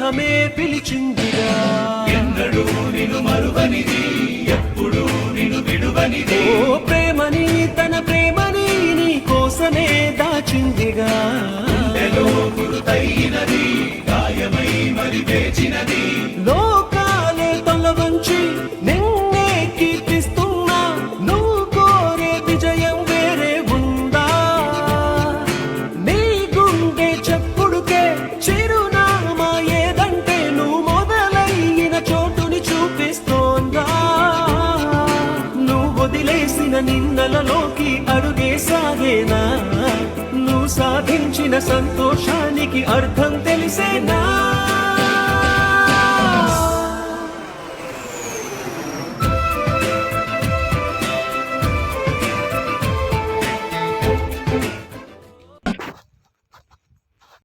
స్నేహమే పిలిచిందిగా. ఎన్నడూ నిన్ను మరువనిది, ఎప్పుడు నిన్ను విడువనిది. ఓ ప్రేమని తన ప్రేమని నీ కోసమే దాచిందిగా. గుండెలో గురుతైనది, గాయమై మరి వేచినది. లోకాలే తొలవంచి నిన్నే కీర్తిస్తున్నా, నువ్వు కోరే విజయం వేరే ఉందా? నీ గుండె చెప్పుడుకే చిరునామా ఏదంటే నువ్వు మొదలైన చోటుని చూపిస్తోందా? నువ్వు వదిలేసిన నిన్నలలోకి అడుగే సాగేనా? నువ్వు సాధించిన సంతోషానికి అర్థం తెలిసేనా?